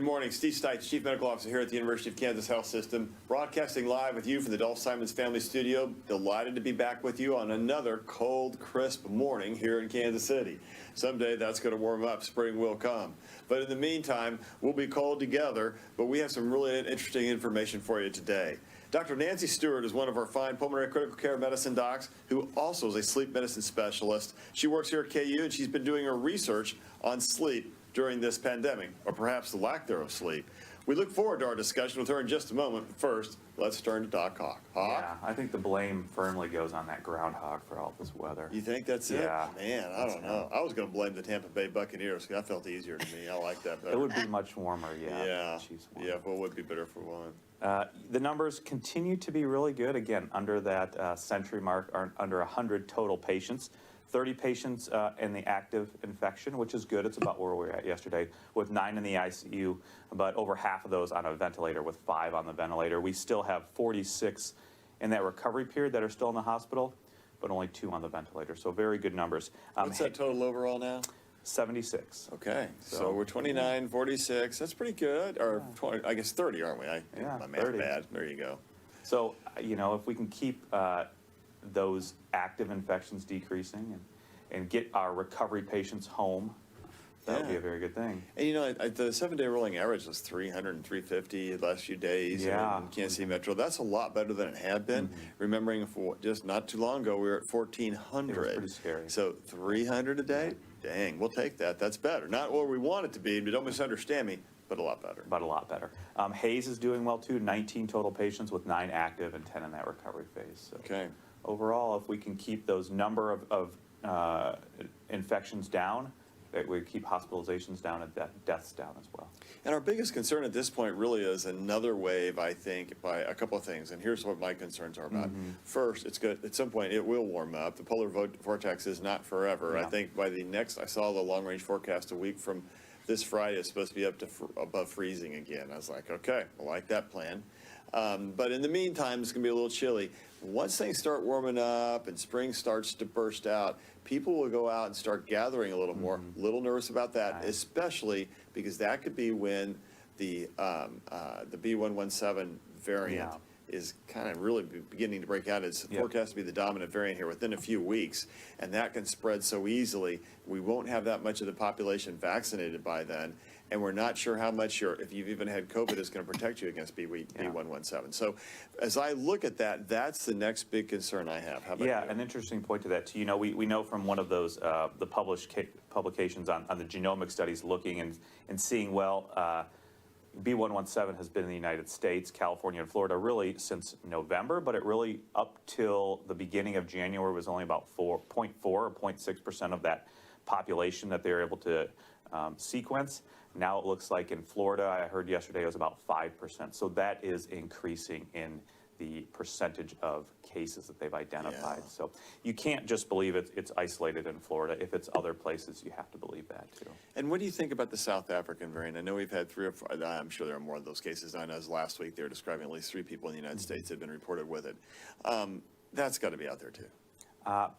Good morning. Steve Stites, Chief Medical Officer here at the University of Kansas Health System, broadcasting live with you from the Dolph Simons Family Studio. Delighted to be back with you on another cold, crisp morning here in Kansas City. Someday that's going to warm up. Spring will come. But in the meantime, we'll be cold together, but we have some really interesting information for you today. Dr. Nancy Stewart is one of our fine pulmonary critical care medicine docs who also is a sleep medicine specialist. She works here at KU, and she's been doing her research on sleep during this pandemic, or perhaps the lack thereof sleep. We look forward to our discussion with her in just a moment. First, let's turn to Doc Hawk. Hawk? Yeah, I think the blame firmly goes on that groundhog for all this weather. You think that's it? Yeah. Man, I don't know. I was going to blame the Tampa Bay Buccaneers because that felt easier to me. I like that better. It would be much warmer, yeah. Yeah, Chiefs won. yeah, but it would be better for one. The numbers continue to be really good. Again, under that century mark, are under 100 total patients. 30 patients in the active infection, which is good. It's about where we were at yesterday, with 9 in the ICU, but over half of those on a ventilator, with 5 on the ventilator. We still have 46 in that recovery period that are still in the hospital, but only 2 on the ventilator. So very good numbers. What's that total overall now? 76. Okay, so we're 29, 46. That's pretty good. Or 20, I guess 30, aren't we? My math 30. bad. There you go. So, you know, if we can keep those active infections decreasing and get our recovery patients home, that would be a very good thing. And you know, the 7-day rolling average was 300 and 350 the last few days in Kansas City Metro. That's a lot better than it had been. Remembering for just not too long ago, we were at 1,400. It was pretty scary. So 300 a day? Dang, we'll take that. That's better. Not where we want it to be, but don't misunderstand me, but a lot better. But a lot better. Hayes is doing well too, 19 total patients with 9 active and 10 in that recovery phase. So Okay. overall, if we can keep those number of infections down, that we keep hospitalizations down and deaths down as well. And our biggest concern at this point really is another wave, I think, by a couple of things. And here's what my concerns are about. First, it's good. At some point, it will warm up. The polar vortex is not forever. I think by the next, I saw the long-range forecast a week from this Friday, it's supposed to be up to above freezing again. I was like, okay, I like that plan. But in the meantime, it's going to be a little chilly. Once things start warming up and spring starts to burst out, people will go out and start gathering a little more. A little nervous about that, especially because that could be when the B117 variant is kind of really beginning to break out. It's forecast to be the dominant variant here within a few weeks, and that can spread so easily. We won't have that much of the population vaccinated by then, and we're not sure how much if you've even had COVID, is going to protect you against B117. So as I look at that, that's the next big concern I have. How about you? An interesting point to that too. You know, we know from one of those, the published publications on the genomic studies looking and seeing, well, B117 has been in the United States, California, and Florida really since November, but it really up till the beginning of January was only about 0.4 or 0.6% of that population that they were able to sequence. Now it looks like in Florida, I heard yesterday, it was about 5%. So that is increasing in the percentage of cases that they've identified. So you can't just believe it's isolated in Florida. If it's other places, you have to believe that too. And what do you think about the South African variant? I know we've had 3 or 4, I'm sure there are more of those cases. I know as last week they were describing at least 3 people in the United States that have been reported with it. That's got to be out there too.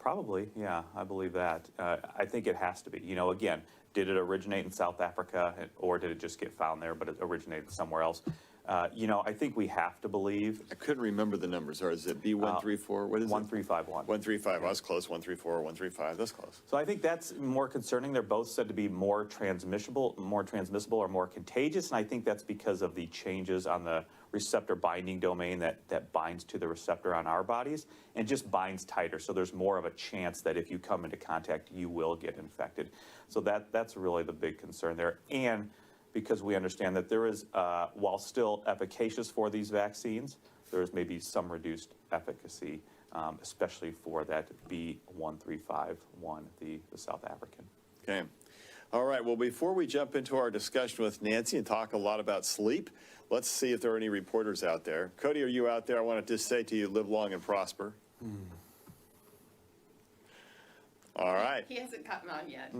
Probably, yeah, I believe that. I think it has to be. You know, again, did it originate in South Africa or did it just get found there, but it originated somewhere else? You know, I think we have to believe. I couldn't remember the numbers. Or is it B134? What is 1351. 135. I was close. 134, 135. That's close. So I think that's more concerning. They're both said to be more transmissible, or more contagious, and I think that's because of the changes on the receptor binding domain that binds to the receptor on our bodies and just binds tighter. So there's more of a chance that if you come into contact, you will get infected. So that's really the big concern there. And because we understand that there is, while still efficacious for these vaccines, there is maybe some reduced efficacy, especially for that B1351, the South African. Okay. All right. Well, before we jump into our discussion with Nancy and talk a lot about sleep, let's see if there are any reporters out there. Cody, are you out there? I want to just say to you, live long and prosper. All right. He hasn't gotten on yet.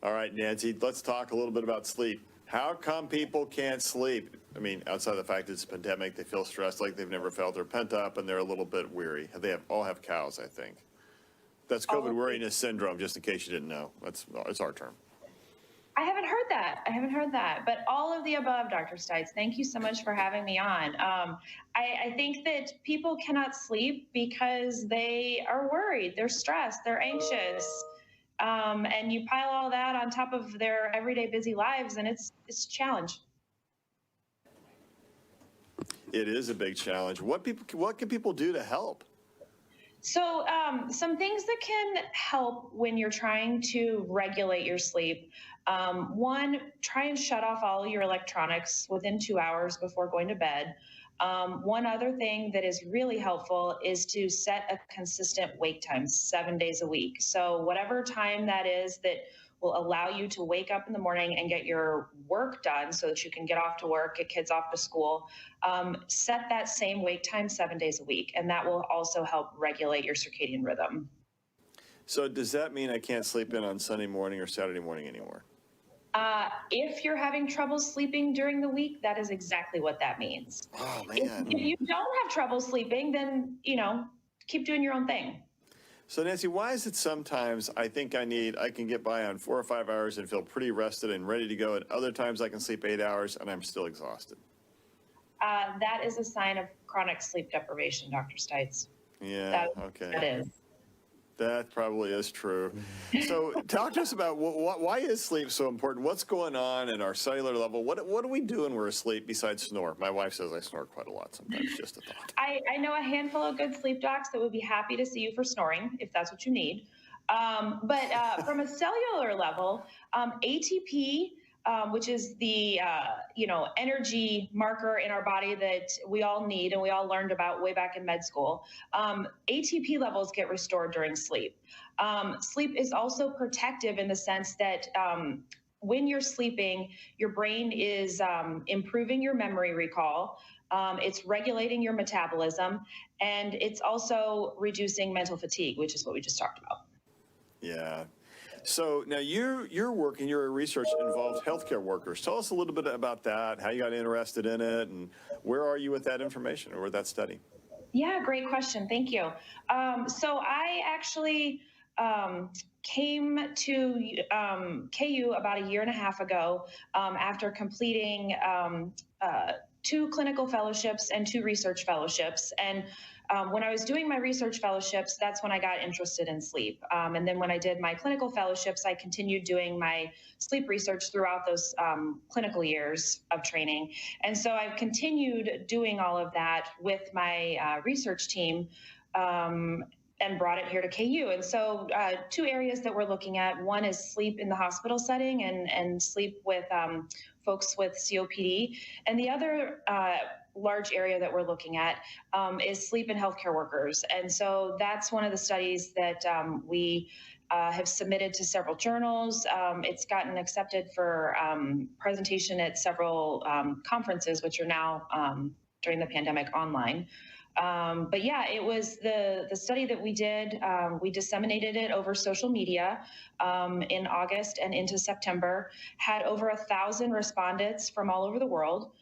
All right, Nancy, let's talk a little bit about sleep. How come people can't sleep? I mean, outside of the fact it's a pandemic, they feel stressed like they've never felt. They're pent up and they're a little bit weary. They all have cows, I think. That's COVID weariness syndrome, just in case you didn't know. It's our term. I haven't heard that. I haven't heard that. But all of the above, Dr. Stites, thank you so much for having me on. I think that people cannot sleep because they are worried, they're stressed, they're anxious. And you pile all that on top of their everyday busy lives, and it's a challenge. It is a big challenge. What can people do to help? So some things that can help when you're trying to regulate your sleep. One, try and shut off all your electronics within 2 hours before going to bed. One other thing that is really helpful is to set a consistent wake time 7 days a week. So whatever time that is that will allow you to wake up in the morning and get your work done so that you can get off to work, get kids off to school, set that same wake time 7 days a week. And that will also help regulate your circadian rhythm. So does that mean I can't sleep in on Sunday morning or Saturday morning anymore? If you're having trouble sleeping during the week, that is exactly what that means. Oh, man. If you don't have trouble sleeping, then, keep doing your own thing. So Nancy, why is it sometimes I think I can get by on 4 or 5 hours and feel pretty rested and ready to go, and other times I can sleep 8 hours and I'm still exhausted? That is a sign of chronic sleep deprivation, Dr. Stites. Yeah, okay. That is. That probably is true. So talk to us about why is sleep so important? What's going on in our cellular level? What do we do when we're asleep besides snore? My wife says I snore quite a lot sometimes, just a thought. I know a handful of good sleep docs that would be happy to see you for snoring, if that's what you need. But from a cellular level, ATP, which is the energy marker in our body that we all need and we all learned about way back in med school. ATP levels get restored during sleep. Sleep is also protective in the sense that when you're sleeping, your brain is improving your memory recall. It's regulating your metabolism, and it's also reducing mental fatigue, which is what we just talked about. Yeah. So now your work and your research involves healthcare workers. Tell us a little bit about that, how you got interested in it, and where are you with that information or with that study? Yeah, great question. Thank you. So I actually came to KU about a year and a half ago after completing 2 clinical fellowships and 2 research fellowships. And when I was doing my research fellowships, that's when I got interested in sleep. And then when I did my clinical fellowships, I continued doing my sleep research throughout those clinical years of training. And so I've continued doing all of that with my research team and brought it here to KU. And so 2 areas that we're looking at, one is sleep in the hospital setting and sleep with folks with COPD. And the other large area that we're looking at is sleep in healthcare workers. And so that's one of the studies that we have submitted to several journals. It's gotten accepted for presentation at several conferences, which are now during the pandemic online. But yeah, it was the study that we did. We disseminated it over social media in August and into September, had over 1,000 respondents from all over the world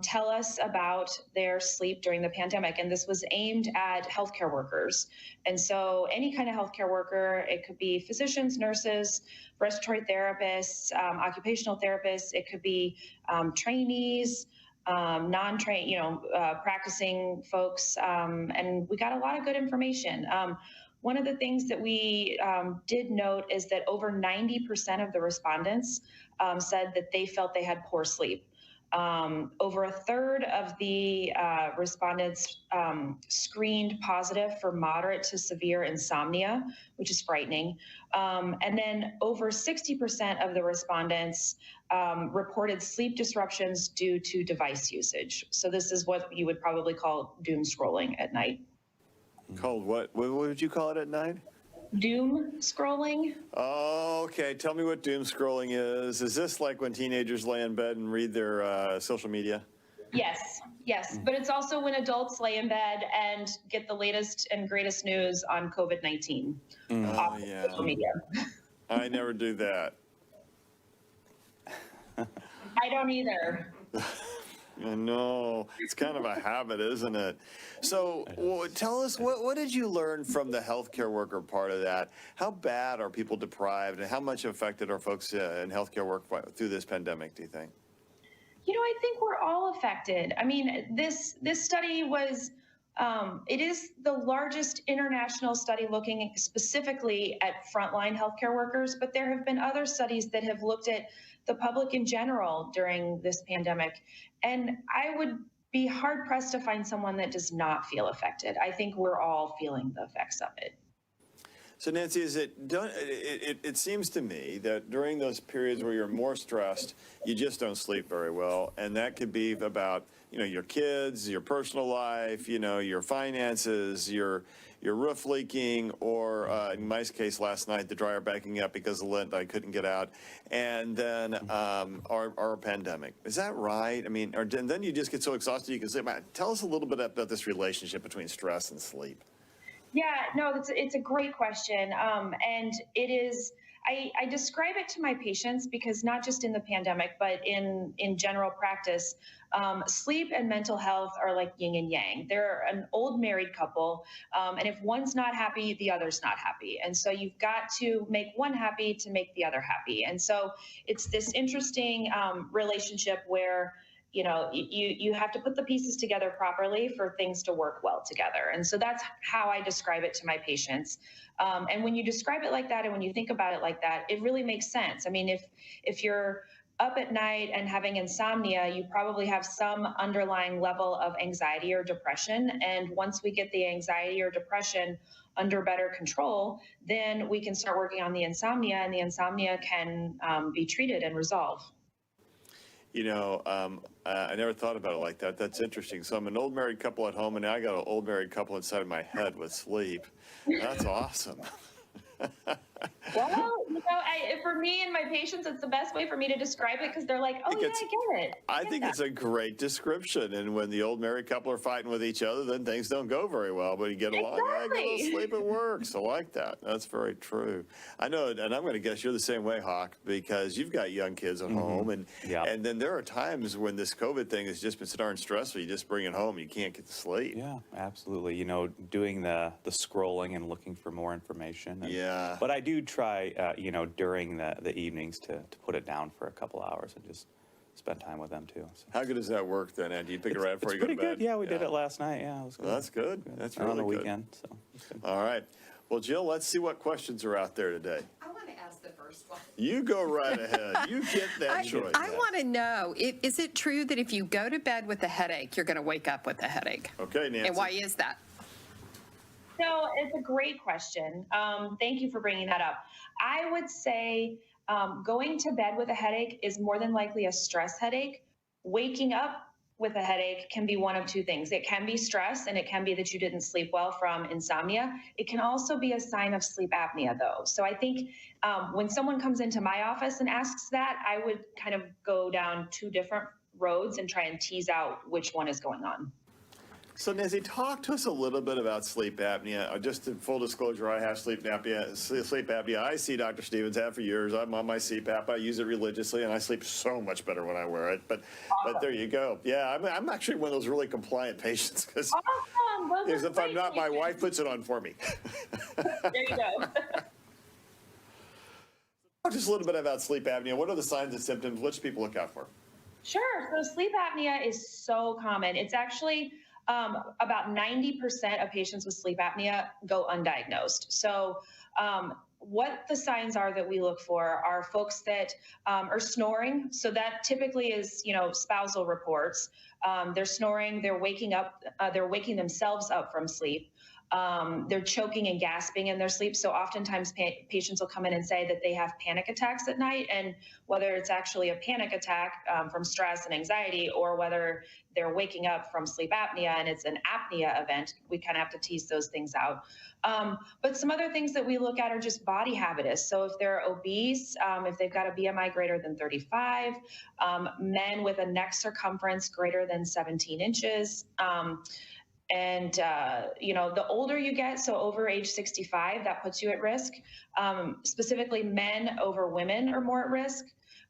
tell us about their sleep during the pandemic. And this was aimed at healthcare workers. And so any kind of healthcare worker, it could be physicians, nurses, respiratory therapists, occupational therapists, it could be trainees, non-trained, practicing folks, and we got a lot of good information. One of the things that we did note is that over 90% of the respondents said that they felt they had poor sleep. Over a third of the respondents screened positive for moderate to severe insomnia, which is frightening. And then over 60% of the respondents reported sleep disruptions due to device usage. So this is what you would probably call doom scrolling at night. Called what? What would you call it at night? Doom scrolling. Oh, okay. Tell me what doom scrolling is. Is this like when teenagers lay in bed and read their social media? Yes. But it's also when adults lay in bed and get the latest and greatest news on COVID-19 off social media. I never do that. I don't either. I know. It's kind of a habit, isn't it? So tell us, what did you learn from the healthcare worker part of that? How bad are people deprived, and how much affected are folks in healthcare work through this pandemic, do you think? I think we're all affected. I mean, this study was, it is the largest international study looking specifically at frontline healthcare workers, but there have been other studies that have looked at the public in general during this pandemic. And I would be hard pressed to find someone that does not feel affected. I think we're all feeling the effects of it. So Nancy, it seems to me that during those periods where you're more stressed, you just don't sleep very well. And that could be about, your kids, your personal life, your finances, your roof leaking, or in my case last night, the dryer backing up because of lint, I couldn't get out. And then our pandemic. Is that right? I mean, and then you just get so exhausted you can sleep. Tell us a little bit about this relationship between stress and sleep. Yeah, no, it's a great question. And it is, I describe it to my patients because not just in the pandemic, but in general practice, sleep and mental health are like yin and yang. They're an old married couple. And if one's not happy, the other's not happy. And so you've got to make one happy to make the other happy. And so it's this interesting relationship where you have to put the pieces together properly for things to work well together. And so that's how I describe it to my patients. And when you describe it like that, and when you think about it like that, it really makes sense. I mean, if you're up at night and having insomnia, you probably have some underlying level of anxiety or depression. And once we get the anxiety or depression under better control, then we can start working on the insomnia, and the insomnia can be treated and resolved. I never thought about it like that. That's interesting. So I'm an old married couple at home, and now I got an old married couple inside of my head with sleep. That's awesome. Well, for me and my patients, it's the best way for me to describe it because they're like, oh, yeah, I get it. I think it's a great description. And when the old married couple are fighting with each other, then things don't go very well. But you get along, get a little sleep, it works. I like that. That's very true. I know, and I'm going to guess you're the same way, Hawk, because you've got young kids at home. And then there are times when this COVID thing has just been so darn stressful, you just bring it home, you can't get to sleep. Yeah, absolutely. Doing the scrolling and looking for more information. Yeah. But I do try, during the evenings to put it down for a couple hours and just spend time with them too. So. How good does that work then, Andy? You pick it right before you go to bed? Pretty good. Yeah, we did it last night. Yeah, it was good. Well, that's good. That's really good. On the weekend, so. All right. Well, Jill, let's see what questions are out there today. I want to ask the first one. You go right ahead. You get that choice. I want to know, is it true that if you go to bed with a headache, you're going to wake up with a headache? Okay, Nancy. And why is that? So it's a great question. Thank you for bringing that up. I would say going to bed with a headache is more than likely a stress headache. Waking up with a headache can be one of two things. It can be stress, and it can be that you didn't sleep well from insomnia. It can also be a sign of sleep apnea, though. So I think when someone comes into my office and asks that, I would kind of go down two different roads and try and tease out which one is going on. So Nancy, talk to us a little bit about sleep apnea. Just in full disclosure, I have sleep apnea. I see Dr. Stevens, have for years. I'm on my CPAP. I use it religiously, and I sleep so much better when I wear it. But there you go. Yeah, I'm actually one of those really compliant patients because if I'm not, my wife puts it on for me. There you go. Talk just a little bit about sleep apnea. What are the signs and symptoms? What should people look out for? Sure. So sleep apnea is so common. It's actually about 90% of patients with sleep apnea go undiagnosed. So what the signs are that we look for are folks that are snoring. So that typically is, spousal reports. They're snoring, they're waking up, they're waking themselves up from sleep. They're choking and gasping in their sleep. So oftentimes patients will come in and say that they have panic attacks at night, and whether it's actually a panic attack from stress and anxiety, or whether they're waking up from sleep apnea and it's an apnea event, we kind of have to tease those things out. But some other things that we look at are just body habitus. So if they're obese, if they've got a BMI greater than 35, men with a neck circumference greater than 17 inches, The older you get, so over age 65, that puts you at risk. Specifically, men over women are more at risk.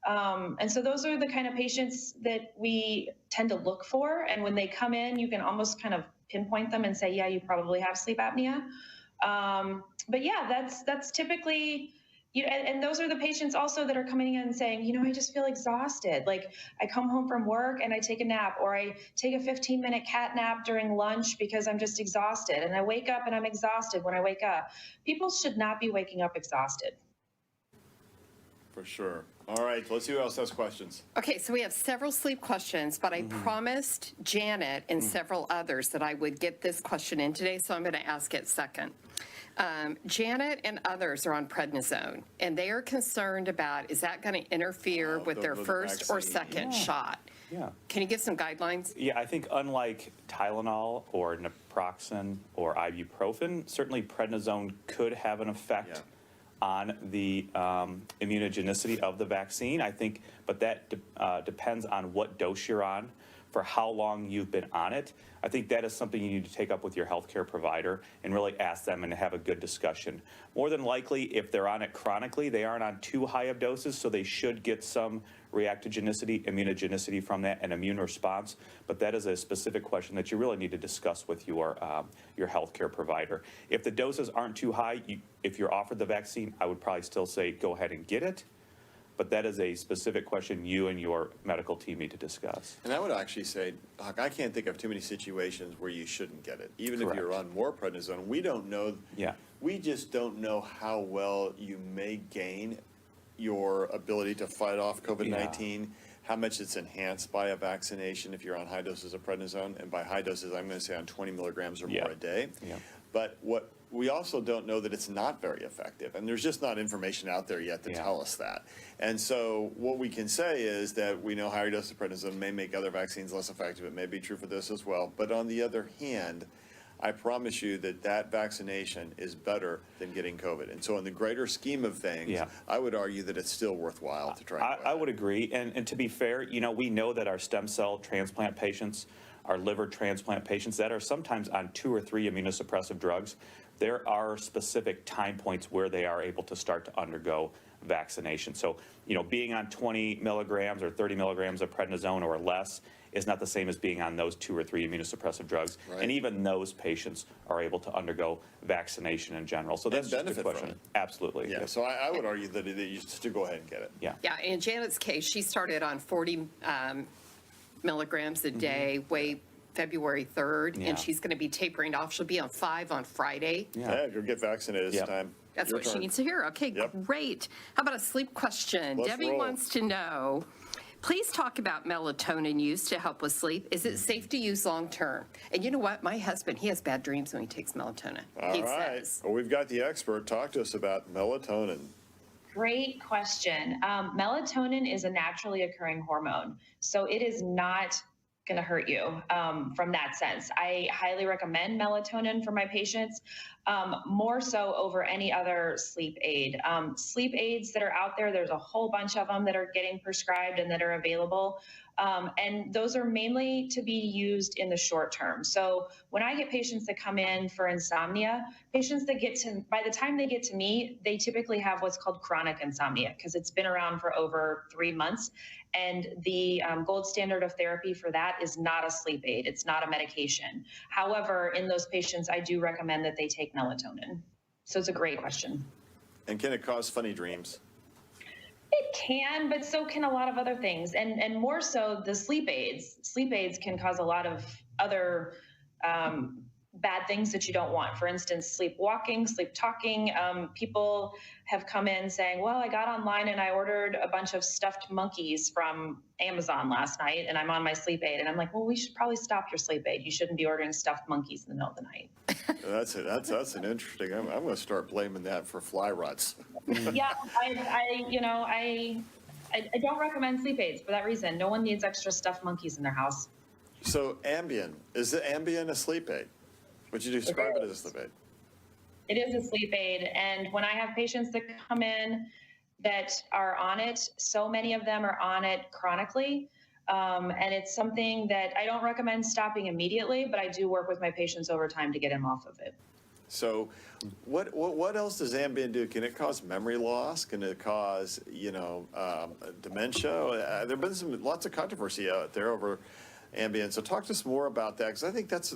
And so those are the kind of patients that we tend to look for. And when they come in, you can almost kind of pinpoint them and say, yeah, you probably have sleep apnea. But yeah, that's typically, and those are the patients also that are coming in and saying, I just feel exhausted. Like I come home from work and I take a nap, or I take a 15-minute cat nap during lunch because I'm just exhausted. And I wake up and I'm exhausted when I wake up. People should not be waking up exhausted. For sure. All right, let's see who else has questions. Okay, so we have several sleep questions, but I promised Janet and several others that I would get this question in today, so I'm going to ask it second. Janet and others are on prednisone, and they are concerned about, is that going to interfere with their the first or vaccine. second shot? Yeah. Can you give some guidelines? Yeah, I think unlike Tylenol or naproxen or ibuprofen, certainly prednisone could have an effect on the immunogenicity of the vaccine, I think, but that depends on what dose you're on, for how long you've been on it. I think that is something you need to take up with your healthcare provider and really ask them and have a good discussion. More than likely, if they're on it chronically, they aren't on too high of doses, so they should get some reactogenicity, immunogenicity from that, and immune response. But that is a specific question that you really need to discuss with your healthcare provider. If the doses aren't too high, if you're offered the vaccine, I would probably still say go ahead and get it. But that is a specific question you and your medical team need to discuss. And I would actually say, Doc, I can't think of too many situations where you shouldn't get it. Even if you're on more prednisone, we don't know. Yeah. We just don't know how well you may gain your ability to fight off COVID-19, how much it's enhanced by a vaccination if you're on high doses of prednisone. And by high doses, I'm going to say on 20 milligrams or more a day. Yeah. But what we also don't know that it's not very effective, and there's just not information out there yet to tell us that. And so what we can say is that we know higher doses of prednisone may make other vaccines less effective. It may be true for this as well. But on the other hand, I promise you that that vaccination is better than getting COVID. And so in the greater scheme of things, I would argue that it's still worthwhile to try. I would agree. And to be fair, we know that our stem cell transplant patients, our liver transplant patients that are sometimes on 2 or 3 immunosuppressive drugs, there are specific time points where they are able to start to undergo vaccination. So, being on 20 milligrams or 30 milligrams of prednisone or less is not the same as being on those 2 or 3 immunosuppressive drugs. Right. And even those patients are able to undergo vaccination in general. So that's a good question. Absolutely. Yeah, so I would argue that you should go ahead and get it. Yeah, in Janet's case, she started on 40 milligrams a day, February 3rd, and she's going to be tapering off. She'll be on 5 on Friday. Yeah, you'll get vaccinated this time. That's what she needs to hear. Okay, great. How about a sleep question? Debbie wants to know, please talk about melatonin use to help with sleep. Is it safe to use long term? And you know what? My husband, he has bad dreams when he takes melatonin. All right. Well, we've got the expert. Talk to us about melatonin. Great question. Melatonin is a naturally occurring hormone, so it is not going to hurt you from that sense. I highly recommend melatonin for my patients, more so over any other sleep aid. Sleep aids that are out there, there's a whole bunch of them that are getting prescribed and that are available. And those are mainly to be used in the short term. So when I get patients that come in for insomnia, patients that by the time they get to me, they typically have what's called chronic insomnia because it's been around for over 3 months. And the gold standard of therapy for that is not a sleep aid. It's not a medication. However, in those patients, I do recommend that they take melatonin. So it's a great question. And can it cause funny dreams? It can, but so can a lot of other things. And more so the sleep aids. Sleep aids can cause a lot of other bad things that you don't want. For instance, sleepwalking, sleep talking. People have come in saying, well, I got online and I ordered a bunch of stuffed monkeys from Amazon last night and I'm on my sleep aid. And I'm like, well, we should probably stop your sleep aid. You shouldn't be ordering stuffed monkeys in the middle of the night. That's it. That's an interesting, I'm going to start blaming that for fly rots. Yeah, I don't recommend sleep aids for that reason. No one needs extra stuffed monkeys in their house. So Ambien, is the Ambien a sleep aid? Would you describe it as a sleep aid? It is a sleep aid. And when I have patients that come in that are on it, so many of them are on it chronically. And it's something that I don't recommend stopping immediately, but I do work with my patients over time to get them off of it. So what else does Ambien do? Can it cause memory loss? Can it cause, dementia? There have been lots of controversy out there over Ambien. So talk to us more about that, because I think that's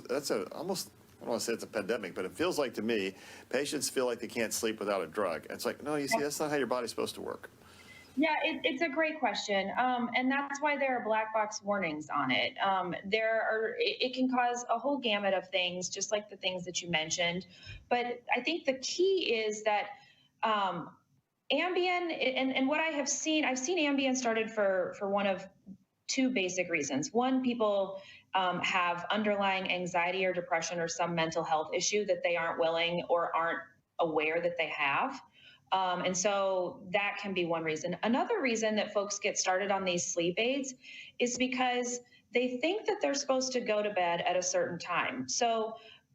almost, I don't want to say it's a pandemic, but it feels like to me, patients feel like they can't sleep without a drug. And it's like, no, you see, that's not how your body's supposed to work. Yeah, it's a great question. And that's why there are black box warnings on it. It can cause a whole gamut of things, just like the things that you mentioned. But I think the key is that Ambien, and what I've seen Ambien started for one of two basic reasons. One, people have underlying anxiety or depression or some mental health issue that they aren't willing or aren't aware that they have. And so that can be one reason. Another reason that folks get started on these sleep aids is because they think that they're supposed to go to bed at a certain time. So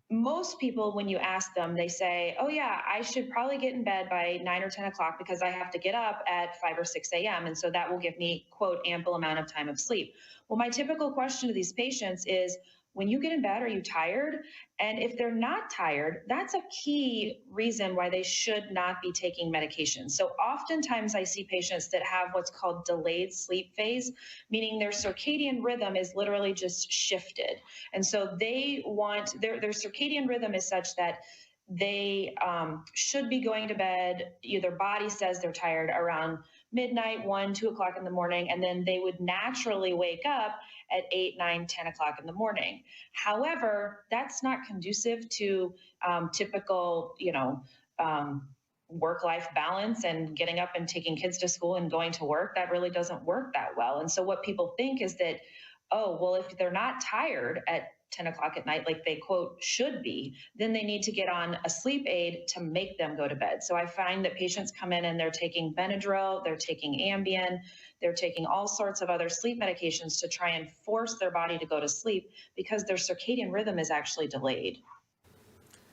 most people, when you ask them, they say, oh yeah, I should probably get in bed by 9 or 10 o'clock because I have to get up at 5 or 6 a.m. And so that will give me, quote, ample amount of time of sleep. Well, my typical question to these patients is, when you get in bed, are you tired? And if they're not tired, that's a key reason why they should not be taking medication. So oftentimes I see patients that have what's called delayed sleep phase, meaning their circadian rhythm is literally just shifted. And so they want, their circadian rhythm is such that they should be going to bed, their body says they're tired around midnight, 1, 2 o'clock in the morning, and then they would naturally wake up at 8, 9, 10 o'clock in the morning. However, that's not conducive to typical, work-life balance and getting up and taking kids to school and going to work. That really doesn't work that well. And so what people think is that, oh, well, if they're not tired at 10 o'clock at night, like they, quote, should be, then they need to get on a sleep aid to make them go to bed. So I find that patients come in and they're taking Benadryl, they're taking Ambien, they're taking all sorts of other sleep medications to try and force their body to go to sleep because their circadian rhythm is actually delayed.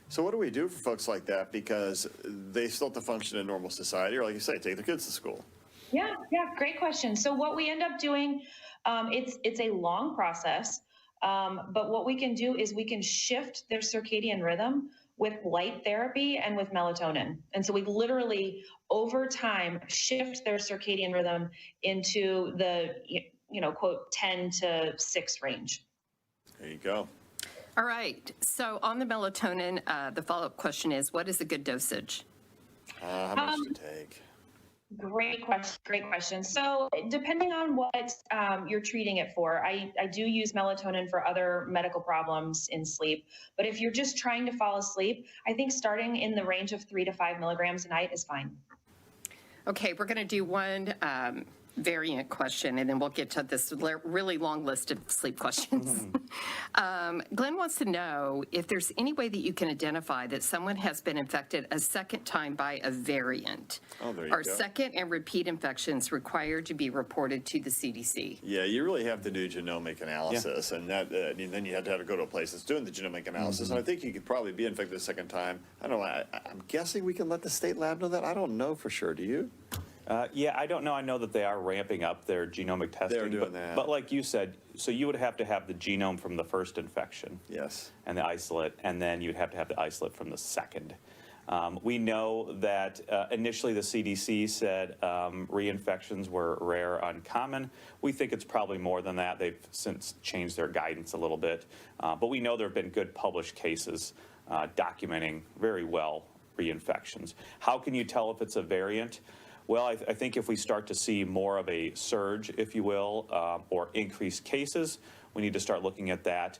So what do we do for folks like that? Because they still have to function in normal society, or like you say, take their kids to school. Yeah, great question. So what we end up doing, it's a long process. But what we can do is we can shift their circadian rhythm with light therapy and with melatonin. And so we literally, over time, shift their circadian rhythm into the, quote, 10 to 6 range. There you go. All right. So on the melatonin, the follow-up question is, what is a good dosage? How much to take? Great question. So depending on what you're treating it for, I do use melatonin for other medical problems in sleep. But if you're just trying to fall asleep, I think starting in the range of 3 to 5 milligrams a night is fine. Okay, we're going to do one variant question, and then we'll get to this really long list of sleep questions. Glenn wants to know if there's any way that you can identify that someone has been infected a second time by a variant. Oh, there you Are go. second and repeat infections required to be reported to the CDC? Yeah, you really have to do genomic analysis, and that then you have to go to a place that's doing the genomic analysis. And I think you could probably be infected a second time. I don't know. I'm guessing we can let the state lab know that. I don't know for sure. Do you? Yeah, I don't know. I know that they are ramping up their genomic testing. They're doing that. But like you said, so you would have to have the genome from the first infection. Yes. And the isolate, and then you'd have to have the isolate from the second. We know that initially the CDC said reinfections were rare, uncommon. We think it's probably more than that. They've since changed their guidance a little bit. But we know there have been good published cases documenting very well reinfections. How can you tell if it's a variant? Well, I think if we start to see more of a surge, if you will, or increased cases, we need to start looking at that.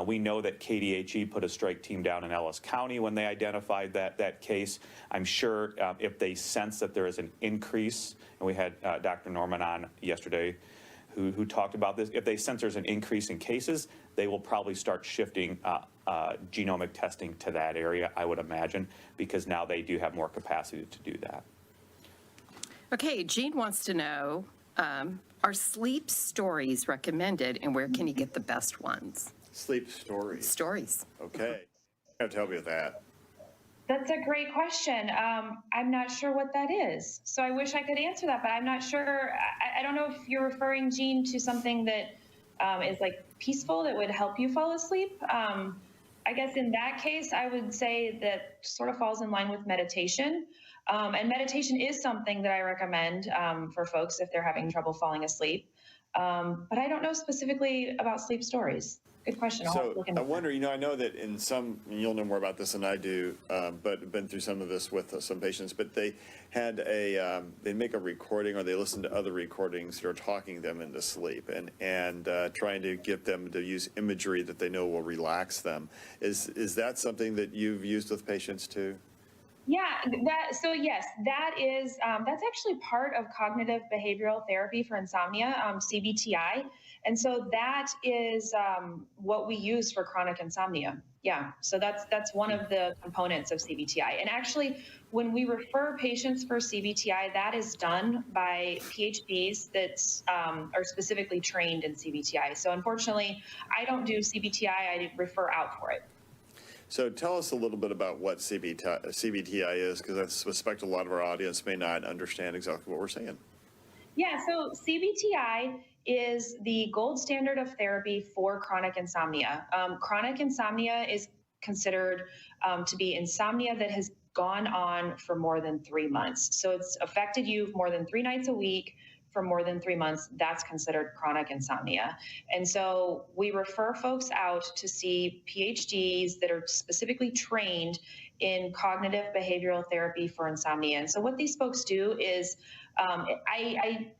We know that KDHE put a strike team down in Ellis County when they identified that case. I'm sure if they sense that there is an increase, and we had Dr. Norman on yesterday who talked about this, if they sense there's an increase in cases, they will probably start shifting genomic testing to that area, I would imagine, because now they do have more capacity to do that. Okay, Jean wants to know, are sleep stories recommended, and where can you get the best ones? Sleep stories. Stories. Okay. I have to help you with that. That's a great question. I'm not sure what that is. So I wish I could answer that, but I'm not sure. I don't know if you're referring, Jean, to something that is like peaceful that would help you fall asleep. I guess in that case, I would say that sort of falls in line with meditation. And meditation is something that I recommend for folks if they're having trouble falling asleep. But I don't know specifically about sleep stories. Good question. I'll have to So look into I that. wonder, I know that in some, and you'll know more about this than I do, but I've been through some of this with some patients, but they had they make a recording or they listen to other recordings that are talking them into sleep and trying to get them to use imagery that they know will relax them. Is that something that you've used with patients too? Yeah, so yes, that's actually part of cognitive behavioral therapy for insomnia, CBTI. And so that is what we use for chronic insomnia. Yeah, so that's one of the components of CBTI. And actually, when we refer patients for CBTI, that is done by PhDs that are specifically trained in CBTI. So unfortunately, I don't do CBTI, I refer out for it. So tell us a little bit about what CBTI is, because I suspect a lot of our audience may not understand exactly what we're saying. Yeah, so CBTI is the gold standard of therapy for chronic insomnia. Chronic insomnia is considered to be insomnia that has gone on for more than 3 months. So it's affected you more than 3 nights a week for more than 3 months. That's considered chronic insomnia. And so we refer folks out to see PhDs that are specifically trained in cognitive behavioral therapy for insomnia. And so what these folks do is I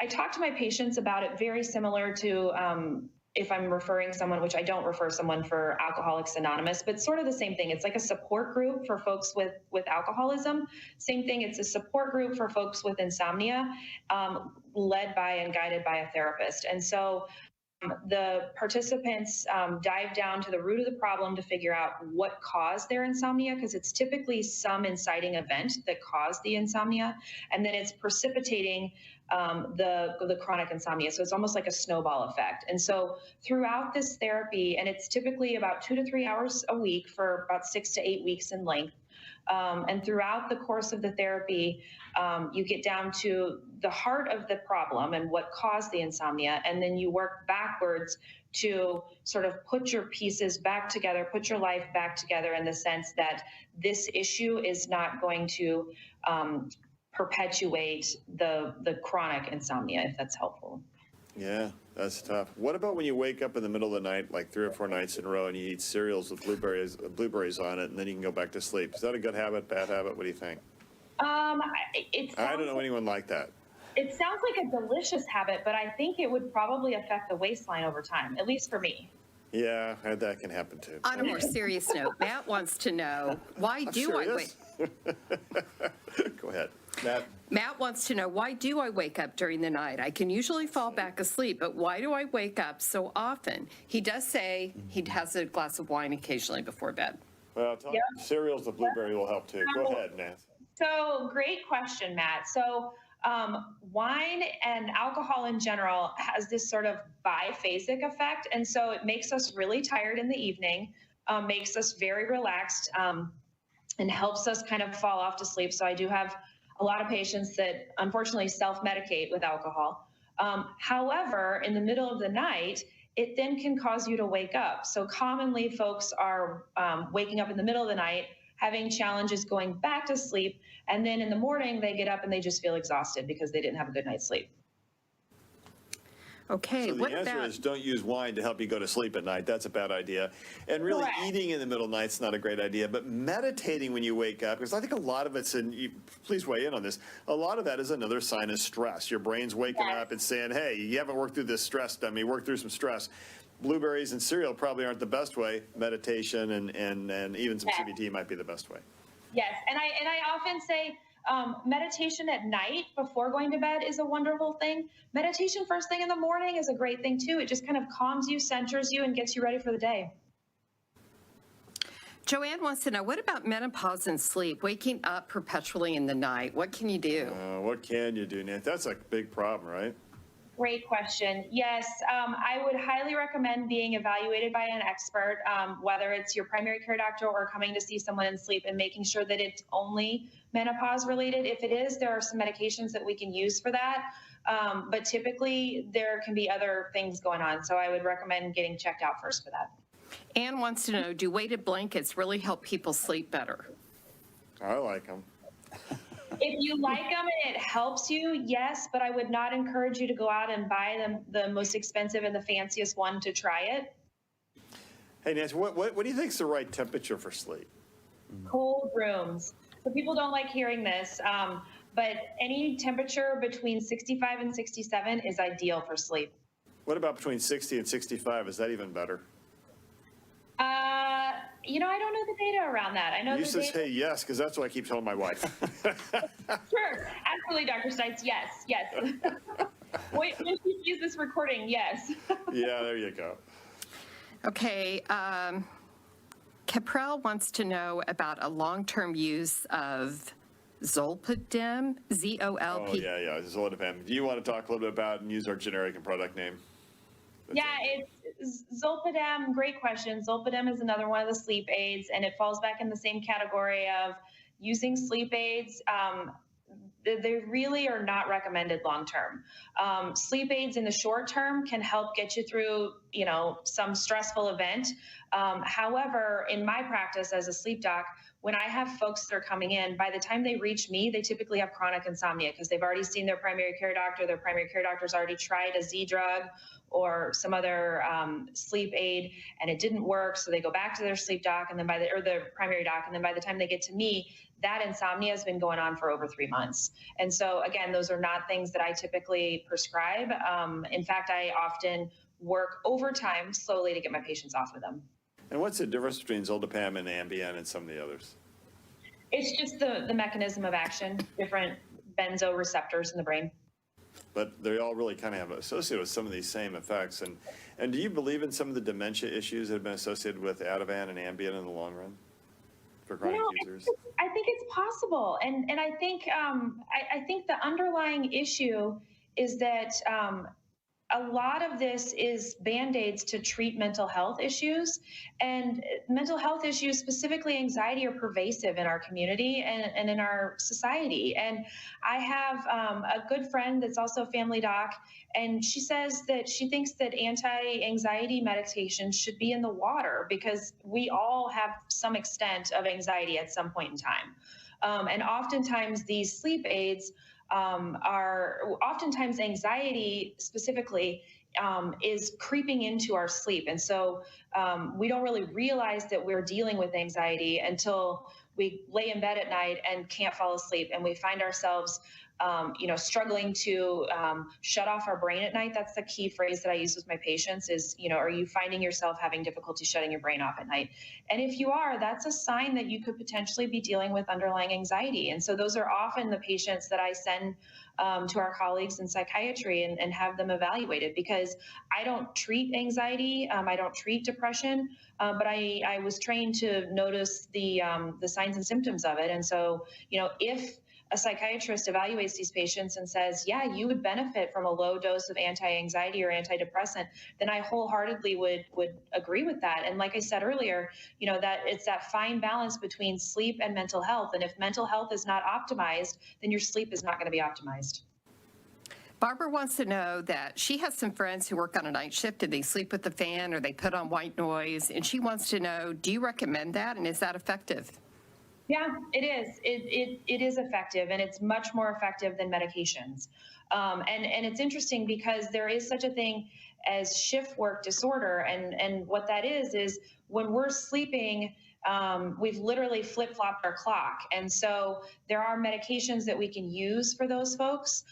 talk to my patients about it very similar to if I'm referring someone, which I don't refer someone for Alcoholics Anonymous, but sort of the same thing. It's like a support group for folks with alcoholism. Same thing, it's a support group for folks with insomnia, led by and guided by a therapist. And so the participants dive down to the root of the problem to figure out what caused their insomnia, because it's typically some inciting event that caused the insomnia, and then it's precipitating the chronic insomnia. So it's almost like a snowball effect. And so throughout this therapy, and it's typically about 2 to 3 hours a week for about 6 to 8 weeks in length. And throughout the course of the therapy, you get down to the heart of the problem and what caused the insomnia, and then you work backwards to sort of put your pieces back together, put your life back together in the sense that this issue is not going to perpetuate the chronic insomnia, if that's helpful. Yeah, that's tough. What about when you wake up in the middle of the night, like 3 or 4 nights in a row, and you eat cereals with blueberries on it, and then you can go back to sleep? Is that a good habit, bad habit? What do you think? I don't know anyone like that. It sounds like a delicious habit, but I think it would probably affect the waistline over time, at least for me. Yeah, that can happen too. On a more serious note, Matt wants to know, why do I wake? Go ahead, Matt. Matt wants to know, why do I wake up during the night? I can usually fall back asleep, but why do I wake up so often? He does say he has a glass of wine occasionally before bed. Well, cereals with blueberry will help too. Go ahead, Nancy. So great question, Matt. So wine and alcohol in general has this sort of biphasic effect. And so it makes us really tired in the evening, makes us very relaxed, and helps us kind of fall off to sleep. So I do have a lot of patients that unfortunately self-medicate with alcohol. However, in the middle of the night, it then can cause you to wake up. So commonly folks are waking up in the middle of the night, having challenges going back to sleep, and then in the morning they get up and they just feel exhausted because they didn't have a good night's sleep. Okay, So the answer is don't use wine to help you go to sleep at night. That's a bad idea. And really Correct. eating in the middle of the night's not a great idea, but meditating when you wake up, because I think a lot of it's, please weigh in on this, a lot of that is another sign of stress. Your brain's waking Yes. up and saying, hey, you haven't worked through this stress, dummy, work through some stress. Blueberries and cereal probably aren't the best way. Meditation and even some Yes. CBT might be the best way. Yes, and I often say meditation at night before going to bed is a wonderful thing. Meditation first thing in the morning is a great thing too. It just kind of calms you, centers you, and gets you ready for the day. Joanne wants to know, what about menopause and sleep, waking up perpetually in the night? What can you do? What can you do, Nancy? That's a big problem, right? Great question. Yes, I would highly recommend being evaluated by an expert, whether it's your primary care doctor or coming to see someone in sleep, and making sure that it's only menopause related. If it is, there are some medications that we can use for that. But typically there can be other things going on. So I would recommend getting checked out first for that. Anne wants to know, do weighted blankets really help people sleep better? I like them. If you like them and it helps you, yes, but I would not encourage you to go out and buy the most expensive and the fanciest one to try it. Hey, Nancy, what do you think is the right temperature for sleep? Cold rooms. So people don't like hearing this, but any temperature between 65 and 67 is ideal for sleep. What about between 60 and 65? Is that even better? I don't know the data around that. I know You the should data. say yes, because that's what I keep telling my wife. Sure, absolutely, Dr. Stites. Yes. Wait, when she sees this recording, yes. Yeah, there you go. Okay, Caprell wants to know about a long-term use of Zolpidem, Z-O-L-P. Oh, yeah, Zolpidem. Do you want to talk a little bit about and use our generic and product name? Yeah, it's Zolpidem. Great question. Zolpidem is another one of the sleep aids, and it falls back in the same category of using sleep aids. They really are not recommended long term. Sleep aids in the short term can help get you through, some stressful event. However, in my practice as a sleep doc, when I have folks that are coming in, by the time they reach me, they typically have chronic insomnia because they've already seen their primary care doctor. Their primary care doctor's already tried a Z drug or some other sleep aid, and it didn't work. So they go back to their sleep doc, and then their primary doc, and then by the time they get to me, that insomnia has been going on for over 3 months. And so again, those are not things that I typically prescribe. In fact, I often work overtime slowly to get my patients off of them. And what's the difference between Zolpidem and Ambien and some of the others? It's just the mechanism of action, different benzo receptors in the brain. But they all really kind of have associated with some of these same effects. And do you believe in some of the dementia issues that have been associated with Ativan and Ambien in the long run for chronic users? I think it's possible, and I think the underlying issue is that a lot of this is Band-Aids to treat mental health issues, and mental health issues, specifically anxiety, are pervasive in our community and in our society. And I have a good friend that's also a family doc, and she says that she thinks that anti-anxiety medication should be in the water because we all have some extent of anxiety at some point in time. And oftentimes these sleep aids oftentimes anxiety specifically is creeping into our sleep. And so we don't really realize that we're dealing with anxiety until we lay in bed at night and can't fall asleep, and we find ourselves struggling to shut off our brain at night. That's the key phrase that I use with my patients is, are you finding yourself having difficulty shutting your brain off at night? And if you are, that's a sign that you could potentially be dealing with underlying anxiety. And so those are often the patients that I send to our colleagues in psychiatry and have them evaluated, because I don't treat anxiety, I don't treat depression, but I was trained to notice the signs and symptoms of it. And so, if a psychiatrist evaluates these patients and says, yeah, you would benefit from a low dose of anti-anxiety or antidepressant, then I wholeheartedly would agree with that. And like I said earlier, that it's that fine balance between sleep and mental health. And if mental health is not optimized, then your sleep is not going to be optimized. Barbara wants to know that she has some friends who work on a night shift and they sleep with the fan or they put on white noise. And she wants to know, do you recommend that? And is that effective? Yeah, it is. It is effective, and it's much more effective than medications. And it's interesting because there is such a thing as shift work disorder, and what that is when we're sleeping, we've literally flip-flopped our clock. And so there are medications that we can use for those folks.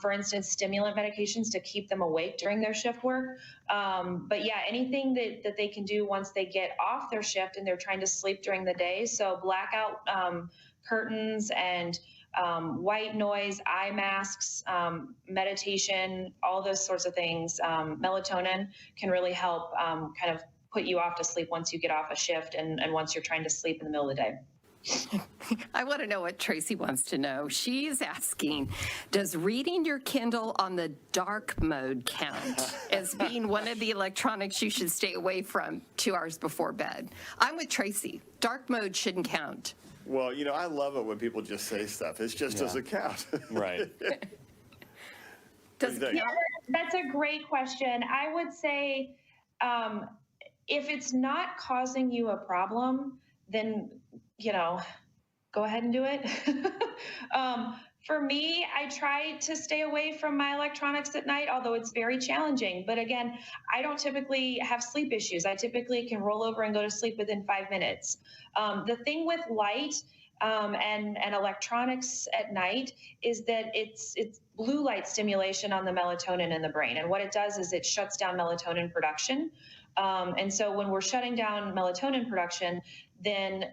For instance, stimulant medications to keep them awake during their shift work. But yeah, anything that they can do once they get off their shift and they're trying to sleep during the day. So blackout curtains and white noise, eye masks, meditation, all those sorts of things. Melatonin can really help kind of put you off to sleep once you get off a shift and once you're trying to sleep in the middle of the day. I want to know what Tracy wants to know. She's asking, does reading your Kindle on the dark mode count as being one of the electronics you should stay away from 2 hours before bed? I'm with Tracy. Dark mode shouldn't count. Well, you know, I love it when people just say stuff. It just doesn't count. Right. Does it think? count? That's a great question. I would say if it's not causing you a problem, then, you know, go ahead and do it. For me, I try to stay away from my electronics at night, although it's very challenging. But again, I don't typically have sleep issues. I typically can roll over and go to sleep within 5 minutes. The thing with light and electronics at night is that it's blue light stimulation on the melatonin in the brain. And what it does is it shuts down melatonin production. And so when we're shutting down melatonin production, then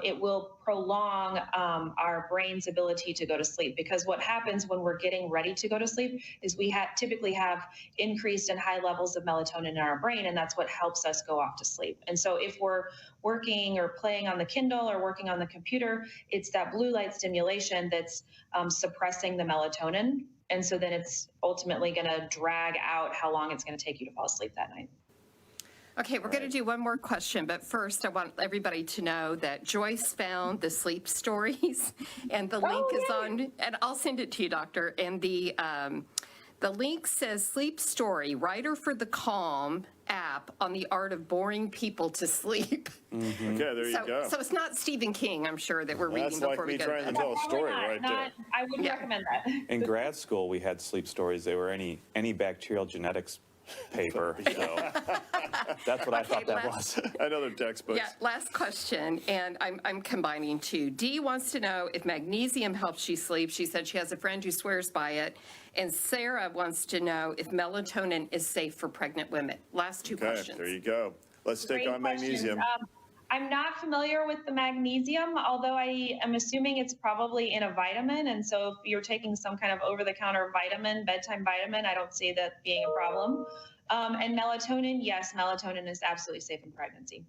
it will prolong our brain's ability to go to sleep. Because what happens when we're getting ready to go to sleep is we typically have increased and high levels of melatonin in our brain, and that's what helps us go off to sleep. And so if we're working or playing on the Kindle or working on the computer, it's that blue light stimulation that's suppressing the melatonin. And so then it's ultimately going to drag out how long it's going to take you to fall asleep that night. Okay, we're going to do one more question, but first I want everybody to know that Joyce found the sleep stories, and the link is on, and I'll send it to you, Doctor. And the link says Sleep Story, Writer for the Calm app on the art of boring people to sleep. Okay, there you go. So it's not Stephen King, I'm sure, that we're reading That's like before we me go to trying to bed. tell a story right there. I wouldn't recommend that. In grad school, we had sleep stories. They were any bacterial genetics paper. So that's what I thought that was. Another textbook. Yeah, last question, and I'm combining two. Dee wants to know if magnesium helps you sleep. She said she has a friend who swears by it. And Sarah wants to know if melatonin is safe for pregnant women. Last two Okay, questions. there you go. Let's take Great on magnesium. questions. I'm not familiar with the magnesium, although I am assuming it's probably in a vitamin. And so if you're taking some kind of over-the-counter vitamin, bedtime vitamin, I don't see that being a problem. And melatonin, yes, melatonin is absolutely safe in pregnancy.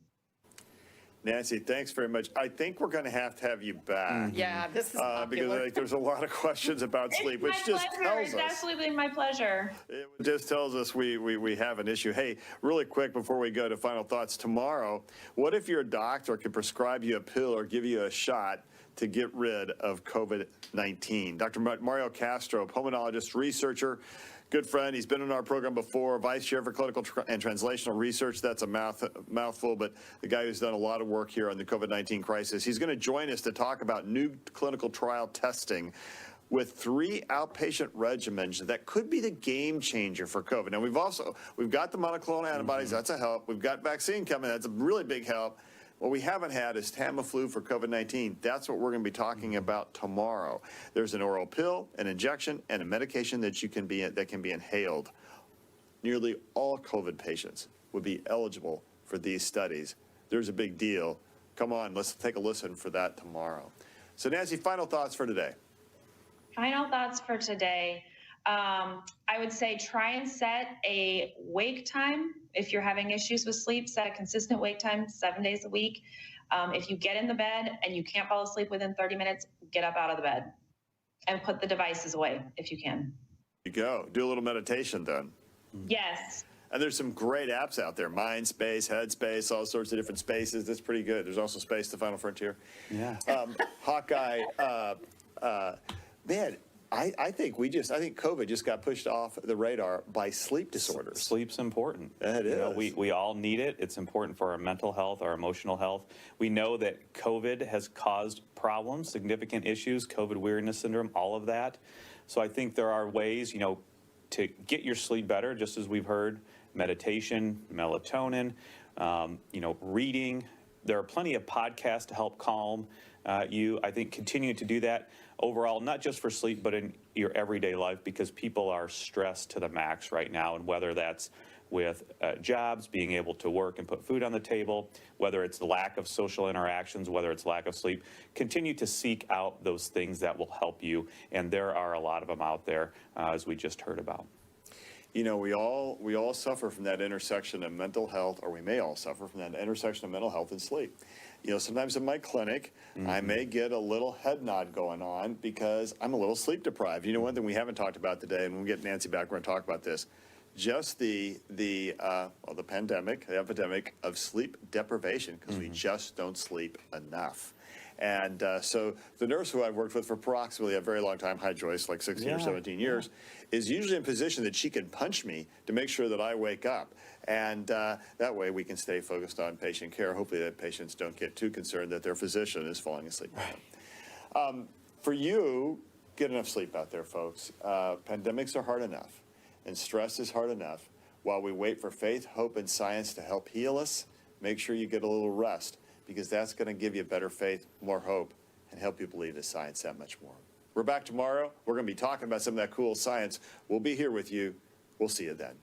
Nancy, thanks very much. I think we're going to have you back. Yeah, this is Because I popular. think there's a lot of questions about sleep, which It's just my pleasure. tells It's us. absolutely my pleasure. It just tells us we have an issue. Hey, really quick before we go to final thoughts tomorrow, what if your doctor could prescribe you a pill or give you a shot to get rid of COVID-19? Dr. Mario Castro, pulmonologist, researcher, good friend. He's been on our program before, vice chair for clinical and translational research. That's a mouthful, but the guy who's done a lot of work here on the COVID-19 crisis. He's going to join us to talk about new clinical trial testing with 3 outpatient regimens that could be the game changer for COVID. Now, we've got the monoclonal antibodies. That's a help. We've got vaccine coming. That's a really big help. What we haven't had is Tamiflu for COVID-19. That's what we're going to be talking about tomorrow. There's an oral pill, an injection, and a medication that can be inhaled. Nearly all COVID patients would be eligible for these studies. There's a big deal. Come on, let's take a listen for that tomorrow. So Nancy, final thoughts for today. Final thoughts for today. I would say try and set a wake time. If you're having issues with sleep, set a consistent wake time 7 days a week. If you get in the bed and you can't fall asleep within 30 minutes, get up out of the bed and put the devices away if you can. There you go. Do a little meditation then. Yes. And there's some great apps out there, Mindspace, Headspace, all sorts of different spaces. That's pretty good. There's also Space, the Final Frontier. Yeah. Hawkeye, man, I think COVID just got pushed off the radar by sleep disorders. Sleep's important. It You know, is. we all need it. It's important for our mental health, our emotional health. We know that COVID has caused problems, significant issues, COVID weariness syndrome, all of that. So I think there are ways, to get your sleep better, just as we've heard, meditation, melatonin, reading. There are plenty of podcasts to help calm you. I think continue to do that overall, not just for sleep, but in your everyday life, because people are stressed to the max right now. And whether that's with jobs, being able to work and put food on the table, whether it's the lack of social interactions, whether it's lack of sleep, continue to seek out those things that will help you. And there are a lot of them out there, as we just heard about. We all suffer from that intersection of mental health, or we may all suffer from that intersection of mental health and sleep. Sometimes in my clinic, I may get a little head nod going on because I'm a little sleep deprived. One thing we haven't talked about today, and we'll get Nancy back, we're going to talk about this, just the pandemic, the epidemic of sleep deprivation, because we just don't sleep enough. And so the nurse who I've worked with for approximately a very long time, hi Joyce, like 16 or 17 years, is usually in a position that she can punch me to make sure that I wake up. And that way we can stay focused on patient care. Hopefully that patients don't get too concerned that their physician is falling asleep. For you, get enough sleep out there, folks. Pandemics are hard enough, and stress is hard enough. While we wait for faith, hope, and science to help heal us, make sure you get a little rest, because that's going to give you better faith, more hope, and help you believe the science that much more. We're back tomorrow. We're going to be talking about some of that cool science. We'll be here with you. We'll see you then.